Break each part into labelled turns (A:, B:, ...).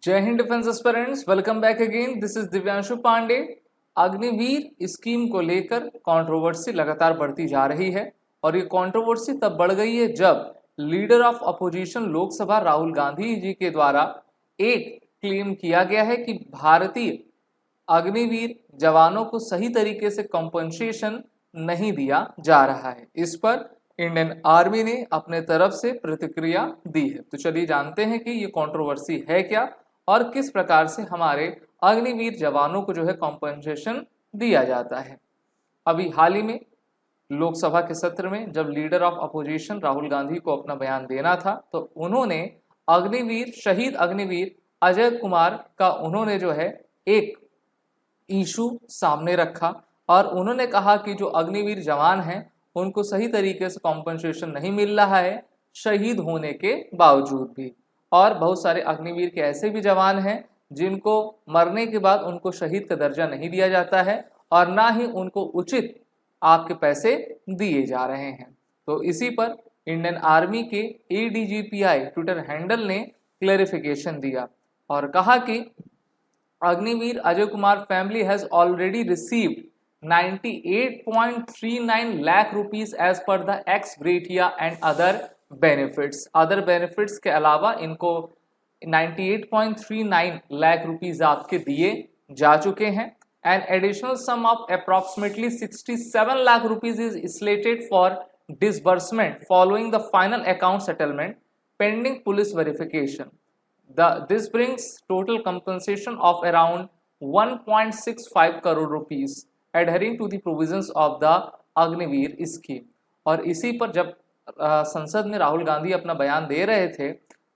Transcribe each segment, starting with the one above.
A: जय Hind defence aspirants, welcome back again. This is Divyanshu Pandey. Agniveer scheme को लेकर कंट्रोवर्सी लगातार बढ़ती जा रही है और ये कंट्रोवर्सी तब बढ़ गई है जब leader of opposition Lok Sabha Rahul Gandhi ji के द्वारा एक क्लेम किया गया है कि भारतीय अग्निवीर जवानों को सही तरीके से कंपनसेशन नहीं दिया जा रहा है। इस पर इंडियन आर्मी ने अपने तरफ से प्रतिक्रिया दी है। तो चलिए जानते हैं कि ये कंट्रोवर्सी है क्या और किस प्रकार से हमारे अग्निवीर जवानों को जो है कॉम्पनसेशन दिया जाता है। अभी हाल ही में लोकसभा के सत्र में जब leader of opposition Rahul Gandhi को अपना बयान देना था तो उन्होंने शहीद अग्निवीर अजय कुमार का उन्होंने जो है एक इशू सामने रखा और उन्होंने कहा कि जो अग्निवीर जवान हैं उनको सही तरीके से कॉम्पनसेशन नहीं मिल रहा है शहीद होने के बावजूद भी। और बहुत सारे अग्निवीर के ऐसे भी जवान हैं जिनको मरने के बाद उनको शहीद का दर्जा नहीं दिया जाता है और ना ही उनको उचित आपके पैसे दिए जा रहे हैं। तो इसी पर इंडियन आर्मी के ADGPI ट्विटर हैंडल ने क्लैरिफिकेशन दिया और कहा कि Agniveer Ajay Kumar family has already received 98.39 lakh rupees as per the ex gratia and other benefits के अलावा इनको 98.39 लाख रुपीस आपके दिए जा चुके हैं। An additional sum of approximately 67 lakh rupees is slated for disbursement following the final account settlement pending police verification. This brings total compensation of around 1.65 crore rupees adhering to the provisions of the Agniveer scheme. और इसी पर जब संसद में राहुल गांधी अपना बयान दे रहे थे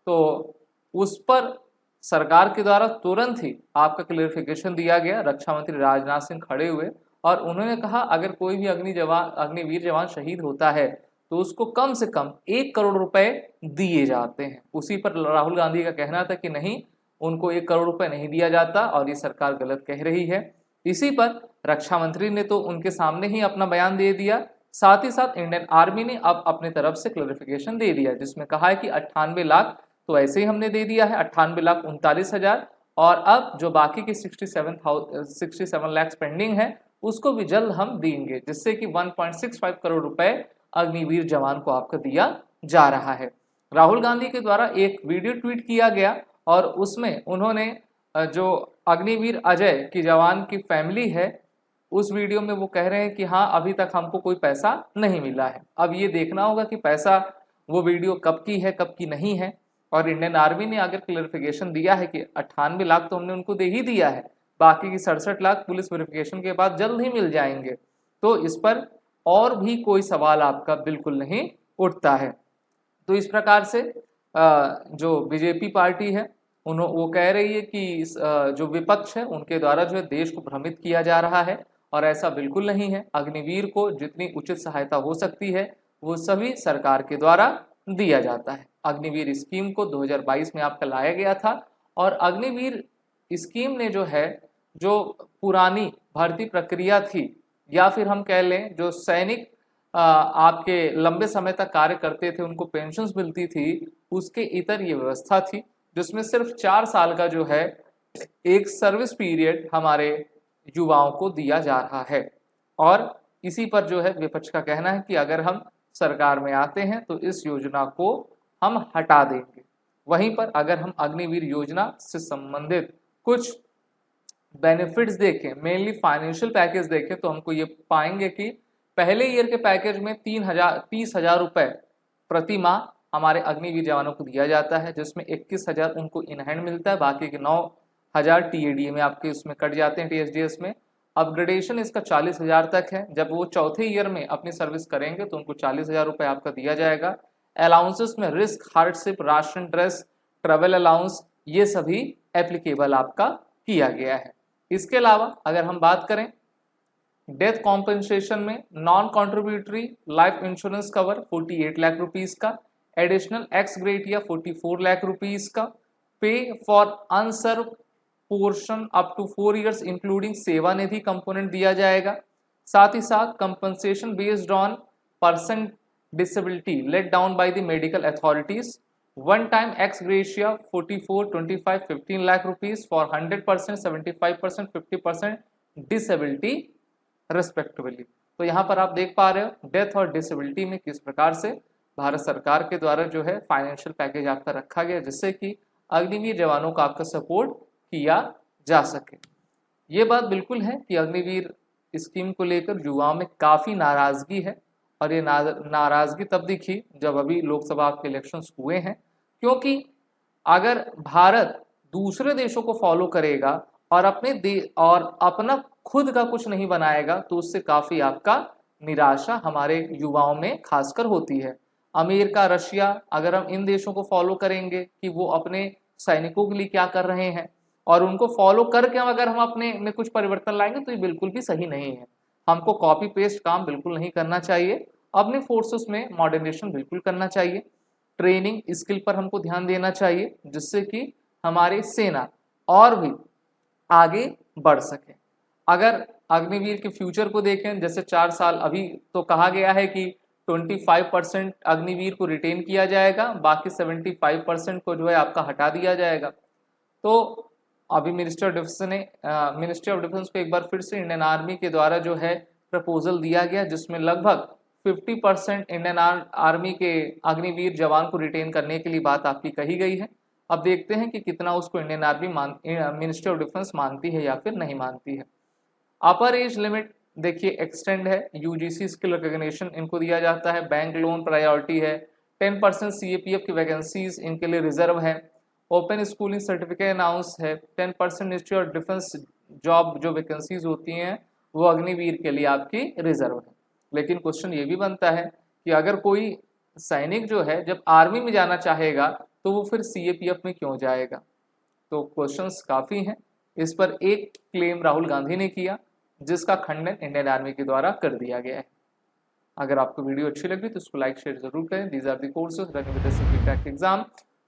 A: तो उस पर सरकार के द्वारा तुरंत ही आपका क्लेरिफिकेशन दिया गया। रक्षा मंत्री राजनाथ सिंह खड़े हुए और उन्होंने कहा अगर कोई भी अग्निवीर जवान शहीद होता है तो उसको कम से कम 1 करोड़ रुपए दिए जाते हैं। उसी पर राहुल गांधी का कहना था कि नहीं, उनको 1 करोड़ रुपए नहीं दिया जाता और ये सरकार गलत कह रही है। इसी पर रक्षा मंत्री ने तो उनके सामने ही अपना बयान दे दिया। साथ ही साथ इंडियन आर्मी ने अब अपने तरफ से क्लैरिफिकेशन दे दिया जिसमें कहा है कि 98 लाख तो ऐसे ही हमने दे दिया है, 98,39,000, और अब जो बाकी की 67 लाख पेंडिंग है उसको भी जल्द हम देंगे, जिससे कि 1.65 करोड़ रुपए अग्निवीर जवान को आपको दिया जा रहा है। राहुल गांधी के द्वारा एक वीडियो ट्वीट किया गया और उसमें उन्होंने जो अग्निवीर अजय की जवान की फैमिली है उस वीडियो में वो कह रहे हैं कि हाँ अभी तक हमको कोई पैसा नहीं मिला है। अब ये देखना होगा कि पैसा वो वीडियो कब की है कब की नहीं है। और इंडियन आर्मी ने अगर क्लैरिफिकेशन दिया है कि 98 लाख तो हमने उनको दे ही दिया है, बाकी की 67 लाख पुलिस वेरिफिकेशन के बाद जल्द ही मिल जाएंगे, तो इस पर और भी कोई सवाल आपका बिल्कुल नहीं उठता है। तो इस प्रकार से जो बीजेपी पार्टी है वो कह रही है कि जो विपक्ष है उनके द्वारा जो है देश को भ्रमित किया जा रहा है और ऐसा बिल्कुल नहीं है। अग्निवीर को जितनी उचित सहायता हो सकती है वो सभी सरकार के द्वारा दिया जाता है। अग्निवीर स्कीम को 2022 में आपका लाया गया था और अग्निवीर स्कीम ने जो है जो पुरानी भर्ती प्रक्रिया थी या फिर हम कह लें जो सैनिक आपके लंबे समय तक कार्य करते थे उनको पेंशन्स मिलती थी, उसके इतर ये व्यवस्था थी जिसमें सिर्फ 4 साल का जो है एक सर्विस पीरियड हमारे युवाओं को दिया जा रहा है। और इसी पर जो है विपक्ष का कहना है कि अगर हम सरकार में आते हैं तो इस योजना को हम हटा देंगे। वहीं पर अगर हम अग्निवीर योजना से संबंधित कुछ बेनिफिट्स देखें, मेनली फाइनेंशियल पैकेज देखें, तो हमको ये पाएंगे कि पहले ईयर के पैकेज में 30,000 रुपए प्रति माह हमारे अग्निवीर जवानों को दिया जाता है, जिसमें 21,000 उनको इन हैंड मिलता है, बाकी के 9,000 TADA में आपके उसमें कट जाते हैं, TSDS में। अपग्रेडेशन इसका 40,000 तक है। जब वो चौथे ईयर में अपनी सर्विस करेंगे तो उनको 40,000 रुपये आपका दिया जाएगा। अलाउंसेस में risk, hardship, ration, dress, travel allowance, ये सभी एप्लीकेबल आपका किया गया है। इसके अलावा अगर हम बात करें डेथ कॉम्पेंसेशन में non contributory life insurance cover 48 lakh rupees का, additional ex gratia 44 lakh rupees का, pay for unserved portion up to 4 years including Seva Nidhi component दिया जाएगा। साथ ही साथ compensation based on percent disability laid down by the medical authorities one time ex gratia 44, 25, 15 lakh rupees for 100%, 75%, 50% disability respectively. तो यहाँ पर आप देख पा रहे हो डेथ और डिसेबिलिटी में किस प्रकार से भारत सरकार के द्वारा जो है फाइनेंशियल पैकेज आपका रखा गया, जिससे कि अग्निवीर जवानों का आपका सपोर्ट किया जा सके। ये बात बिल्कुल है कि अग्निवीर स्कीम को लेकर युवाओं में काफ़ी नाराज़गी है, और ये नाराज़गी तब दिखी जब अभी लोकसभा के इलेक्शंस हुए हैं, क्योंकि अगर भारत दूसरे देशों को फॉलो करेगा और अपना खुद का कुछ नहीं बनाएगा तो उससे काफ़ी आपका निराशा हमारे युवाओं में खासकर होती है। अमेरिका, रशिया, अगर हम इन देशों को फॉलो करेंगे कि वो अपने सैनिकों के लिए क्या कर रहे हैं और उनको फॉलो करके अगर हम अपने में कुछ परिवर्तन लाएंगे तो ये बिल्कुल भी सही नहीं है। हमको कॉपी पेस्ट काम बिल्कुल नहीं करना चाहिए, अपने फोर्सेस में मॉडर्नाइजेशन बिल्कुल करना चाहिए, ट्रेनिंग स्किल पर हमको ध्यान देना चाहिए, जिससे कि हमारी सेना और भी आगे बढ़ सके। अगर अग्निवीर के फ्यूचर को देखें, जैसे 4 साल अभी तो कहा गया है कि 25% अग्निवीर को रिटेन किया जाएगा, बाकी 75% को जो है आपका हटा दिया जाएगा। तो अभी मिनिस्ट्री ऑफ डिफेंस को एक बार फिर से इंडियन आर्मी के द्वारा जो है प्रपोजल दिया गया, जिसमें लगभग 50% इंडियन आर्मी के अग्निवीर जवान को रिटेन करने के लिए बात आपकी कही गई है। अब देखते हैं कि कितना उसको Indian army ministry of defence मानती है या फिर नहीं मानती है। अपर एज लिमिट देखिए एक्सटेंड है, यूजीसी स्किल रिकॉग्निशन इनको दिया जाता है, बैंक लोन प्रायोरिटी है, 10% सीएपीएफ की वैकेंसीज इनके लिए रिजर्व है, ओपन स्कूलिंग सर्टिफिकेट अनाउंस है, 10% मिनिस्ट्री ऑफ डिफेंस जॉब जो वैकेंसीज होती हैं वो अग्निवीर के लिए आपकी रिजर्व है। लेकिन क्वेश्चन ये भी बनता है कि अगर कोई सैनिक जो है जब आर्मी में जाना चाहेगा तो वो फिर सीएपीएफ में क्यों जाएगा? तो क्वेश्चंस काफ़ी हैं। इस पर एक क्लेम राहुल गांधी ने किया, जिसका खंडन इंडियन आर्मी के द्वारा कर दिया गया है। अगर आपको वीडियो अच्छी लगी तो इसको लाइक शेयर जरूर करें। These are the courses running with the CPT crack exam.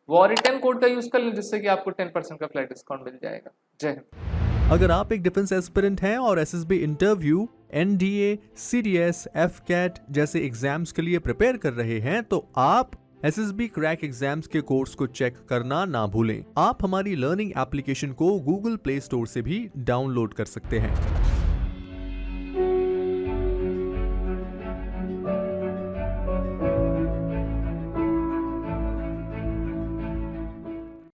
A: वॉरिटन कोड का यूज कर लें, जिससे कि आपको 10% का फ्लैट डिस्काउंट मिल जाएगा। जय हिंद।
B: अगर आप एक डिफेंस एस्पिरेंट हैं और SSB interview, NDA, CDS, AFCAT जैसे एग्जाम्स के लिए प्रिपेयर कर रहे हैं तो आप एसएसबी क्रैक एग्जाम्स के कोर्स को चेक करना ना भूलें। आप हमारी लर्निंग एप्लीकेशन को गूगल प्ले स्टोर से भी डाउनलोड कर सकते हैं।